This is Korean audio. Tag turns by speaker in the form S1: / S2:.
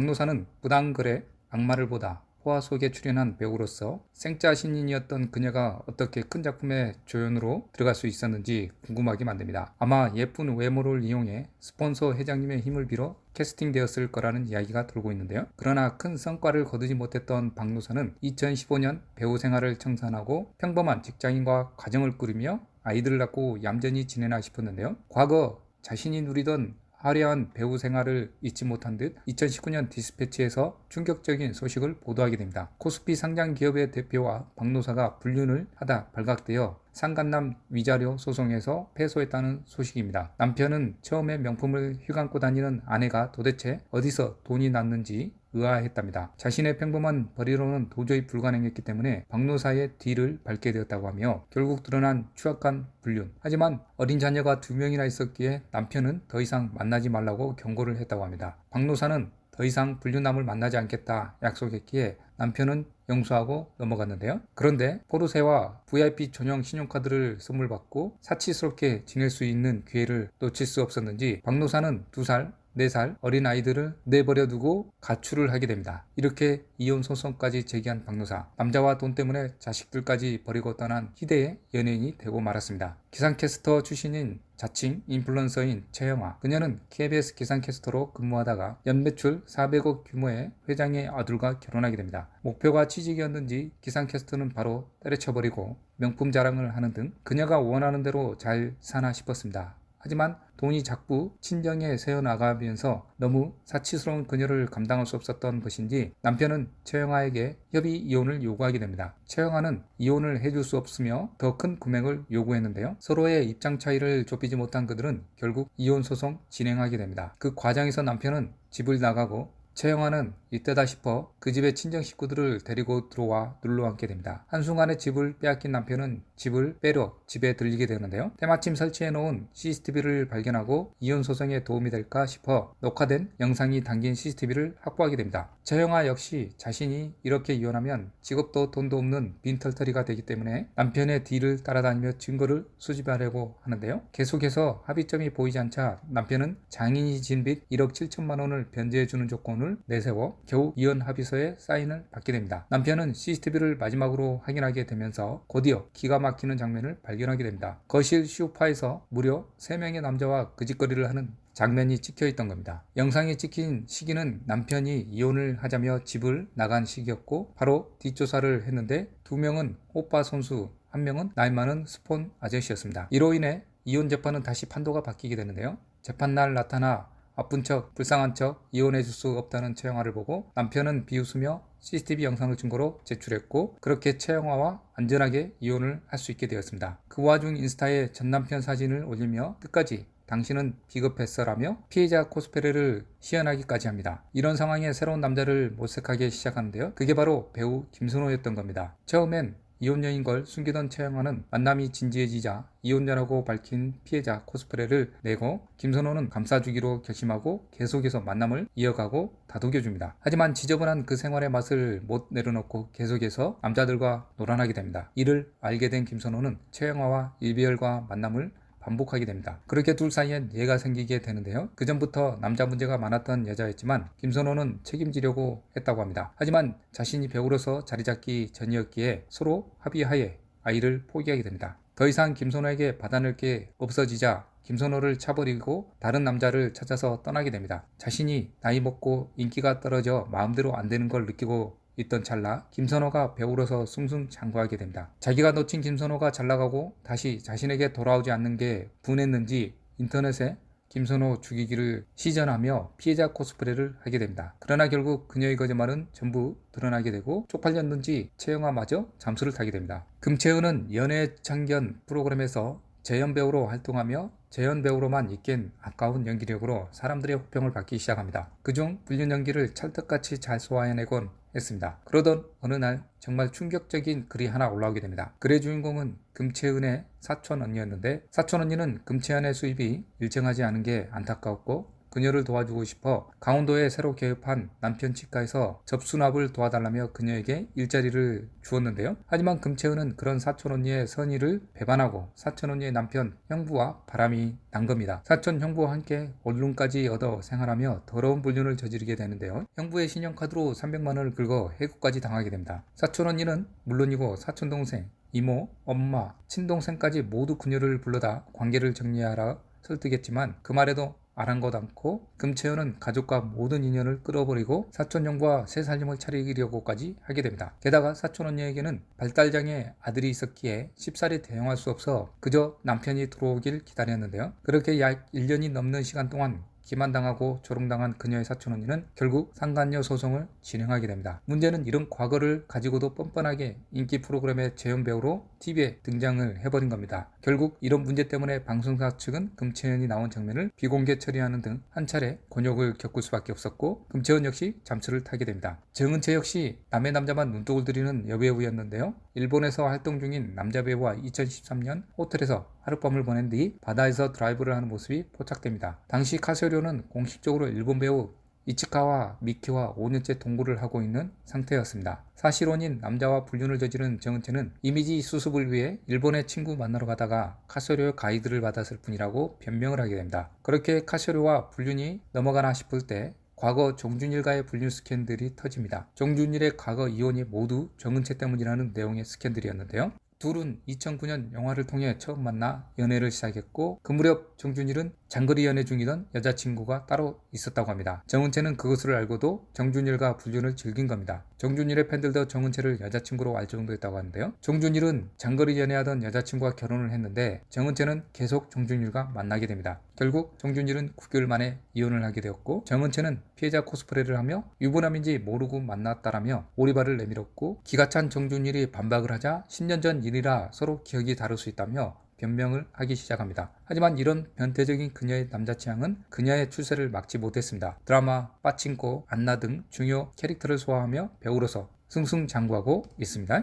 S1: 박노사는 무당글의 악마를 보다 호화 속에 출연한 배우로서 생짜 신인이었던 그녀가 어떻게 큰 작품의 조연으로 들어갈 수 있었는지 궁금하게 만듭니다. 아마 예쁜 외모를 이용해 스폰서 회장님의 힘을 빌어 캐스팅되었을 거라는 이야기가 돌고 있는데요. 그러나 큰 성과를 거두지 못했던 박노사는 2015년 배우 생활을 청산하고 평범한 직장인과 가정을 꾸리며 아이들을 낳고 얌전히 지내나 싶었는데요. 과거 자신이 누리던 화려한 배우 생활을 잊지 못한 듯 2019년 디스패치에서 충격적인 소식을 보도하게 됩니다. 코스피 상장 기업의 대표와 박노사가 불륜을 하다 발각되어 상간남 위자료 소송에서 패소했다는 소식입니다. 남편은 처음에 명품을 휘감고 다니는 아내가 도대체 어디서 돈이 났는지 의아했답니다. 자신의 평범한 벌이로는 도저히 불가능했기 때문에 박노사의 뒤를 밟게 되었다고 하며 결국 드러난 추악한 불륜. 하지만 어린 자녀가 2명이나 있었기에 남편은 더 이상 만나지 말라고 경고를 했다고 합니다. 박노사는 더 이상 불륜남을 만나지 않겠다 약속했기에 남편은 용서하고 넘어갔는데요. 그런데 포르쉐와 VIP 전용 신용카드를 선물 받고 사치스럽게 지낼 수 있는 기회를 놓칠 수 없었는지 박노사는 2살, 4살 어린 아이들을 내버려 두고 가출을 하게 됩니다. 이렇게 이혼 소송까지 제기한 박노사, 남자와 돈 때문에 자식들까지 버리고 떠난 희대의 연예인이 되고 말았습니다. 기상캐스터 출신인 자칭 인플루언서인 최영아, 그녀는 KBS 기상캐스터로 근무하다가 연매출 400억 규모의 회장의 아들과 결혼하게 됩니다. 목표가 취직이었는지 기상캐스터는 바로 때려쳐버리고 명품 자랑을 하는 등 그녀가 원하는 대로 잘 사나 싶었습니다. 하지만 돈이 자꾸 친정에 새어나가면서 너무 사치스러운 그녀를 감당할 수 없었던 것인지 남편은 최영아에게 협의 이혼을 요구하게 됩니다. 최영아는 이혼을 해줄 수 없으며 더 큰 금액을 요구했는데요. 서로의 입장 차이를 좁히지 못한 그들은 결국 이혼 소송 진행하게 됩니다. 그 과정에서 남편은 집을 나가고 최영아는 이때다 싶어 그 집의 친정 식구들을 데리고 들어와 눌러앉게 됩니다. 한순간에 집을 빼앗긴 남편은 집을 빼려 집에 들리게 되는데요. 때마침 설치해놓은 CCTV를 발견하고 이혼 소송에 도움이 될까 싶어 녹화된 영상이 담긴 CCTV를 확보하게 됩니다. 최영아 역시 자신이 이렇게 이혼하면 직업도 돈도 없는 빈털터리가 되기 때문에 남편의 뒤를 따라다니며 증거를 수집하려고 하는데요. 계속해서 합의점이 보이지 않자 남편은 장인이 진 빚 1억 7천만 원을 변제해주는 조건을 내세워 겨우 이혼 합의서에 사인을 받게 됩니다. 남편은 CCTV를 마지막으로 확인하게 되면서 곧이어 기가 막히는 장면을 발견하게 됩니다. 거실 소파에서 무려 3명의 남자와 그 짓거리를 하는 장면이 찍혀 있던 겁니다. 영상이 찍힌 시기는 남편이 이혼을 하자며 집을 나간 시기였고 바로 뒷조사를 했는데 2명은 오빠 선수, 1명은 나이 많은 스폰 아저씨였습니다. 이로 인해 이혼 재판은 다시 판도가 바뀌게 되는데요. 재판날 나타나 아픈 척, 불쌍한 척 이혼해줄 수 없다는 최영아를 보고 남편은 비웃으며 CCTV 영상을 증거로 제출했고 그렇게 최영아와 안전하게 이혼을 할 수 있게 되었습니다. 그 와중 인스타에 전남편 사진을 올리며 끝까지 당신은 비겁했어라며 피해자 코스프레를 시연하기까지 합니다. 이런 상황에 새로운 남자를 모색하기 시작하는데요. 그게 바로 배우 김선호였던 겁니다. 처음엔 이혼녀인 걸 숨기던 최영아는 만남이 진지해지자 이혼녀라고 밝힌 피해자 코스프레를 내고 김선호는 감싸주기로 결심하고 계속해서 만남을 이어가고 다독여줍니다. 하지만 지저분한 그 생활의 맛을 못 내려놓고 계속해서 남자들과 놀아나게 됩니다. 이를 알게 된 김선호는 최영아와 이별과 만남을 반복하게 됩니다. 그렇게 둘 사이엔 예가 생기게 되는데요. 그 전부터 남자 문제가 많았던 여자였지만 김선호는 책임지려고 했다고 합니다. 하지만 자신이 배우로서 자리 잡기 전이었기에 서로 합의하에 아이를 포기하게 됩니다. 더 이상 김선호에게 받아낼 게 없어지자 김선호를 차버리고 다른 남자를 찾아서 떠나게 됩니다. 자신이 나이 먹고 인기가 떨어져 마음대로 안 되는 걸 느끼고 있던 찰나 김선호가 배우로서 승승장구하게 됩니다. 자기가 놓친 김선호가 잘나가고 다시 자신에게 돌아오지 않는 게 분했는지 인터넷에 김선호 죽이기를 시전하며 피해자 코스프레를 하게 됩니다. 그러나 결국 그녀의 거짓말은 전부 드러나게 되고 쪽팔렸는지 최영아마저 잠수를 타게 됩니다. 금채은은 연애창견 프로그램에서 재연 배우로 활동하며 재연 배우로만 있기엔 아까운 연기력으로 사람들의 호평을 받기 시작합니다. 그중 불륜 연기를 찰떡같이 잘 소화해내곤 했습니다. 그러던 어느 날 정말 충격적인 글이 하나 올라오게 됩니다. 글의 주인공은 금채은의 사촌 언니였는데 사촌 언니는 금채은의 수입이 일정하지 않은 게 안타까웠고 그녀를 도와주고 싶어 강원도에 새로 개업한 남편 치과에서 접수납을 도와달라며 그녀에게 일자리를 주었는데요. 하지만 금채은은 그런 사촌 언니의 선의를 배반하고 사촌 언니의 남편 형부와 바람이 난 겁니다. 사촌 형부와 함께 언론까지 얻어 생활하며 더러운 불륜을 저지르게 되는데요. 형부의 신용카드로 300만 원을 긁어 해고까지 당하게 됩니다. 사촌 언니는 물론이고 사촌 동생, 이모, 엄마, 친동생까지 모두 그녀를 불러다 관계를 정리하라 설득했지만 그 말에도 아랑곳 않고 금채연은 가족과 모든 인연을 끌어버리고 사촌 형부와 새 살림을 차리려고까지 하게 됩니다. 게다가 사촌 언니에게는 발달장애 아들이 있었기에 쉽사리 대응할 수 없어 그저 남편이 들어오길 기다렸는데요. 그렇게 약 1년이 넘는 시간 동안 기만당하고 조롱당한 그녀의 사촌 언니는 결국 상간녀 소송을 진행하게 됩니다. 문제는 이런 과거를 가지고도 뻔뻔하게 인기 프로그램의 재연 배우로 TV에 등장을 해버린 겁니다. 결국 이런 문제 때문에 방송사 측은 금채연이 나온 장면을 비공개 처리하는 등 한 차례 곤욕을 겪을 수밖에 없었고 금채연 역시 잠수를 타게 됩니다. 정은채 역시 남의 남자만 눈독을 들이는 여배우였는데요. 일본에서 활동 중인 남자 배우와 2013년 호텔에서 하룻밤을 보낸 뒤 바다에서 드라이브를 하는 모습이 포착됩니다. 당시 카세료는 공식적으로 일본 배우 이치카와 미키와 5년째 동거를 하고 있는 상태였습니다. 사실혼인 남자와 불륜을 저지른 정은채는 이미지 수습을 위해 일본의 친구 만나러 가다가 카세료의 가이드를 받았을 뿐이라고 변명을 하게 됩니다. 그렇게 카세료와 불륜이 넘어가나 싶을 때 과거 정준일과의 불륜 스캔들이 터집니다. 정준일의 과거 이혼이 모두 정은채 때문이라는 내용의 스캔들이었는데요. 둘은 2009년 영화를 통해 처음 만나 연애를 시작했고 그 무렵 정준일은 장거리 연애 중이던 여자친구가 따로 있었다고 합니다. 정은채는 그것을 알고도 정준일과 불륜을 즐긴 겁니다. 정준일의 팬들도 정은채를 여자친구로 알 정도였다고 하는데요. 정준일은 장거리 연애하던 여자친구와 결혼을 했는데 정은채는 계속 정준일과 만나게 됩니다. 결국 정준일은 9개월 만에 이혼을 하게 되었고 정은채는 피해자 코스프레를 하며 유부남인지 모르고 만났다라며 오리발을 내밀었고 기가 찬 정준일이 반박을 하자 10년 전 일이라 서로 기억이 다를 수 있다며 변명을 하기 시작합니다. 하지만 이런 변태적인 그녀의 남자 취향은 그녀의 출세를 막지 못했습니다. 드라마, 빠친코, 안나 등 중요 캐릭터를 소화하며 배우로서 승승장구하고 있습니다.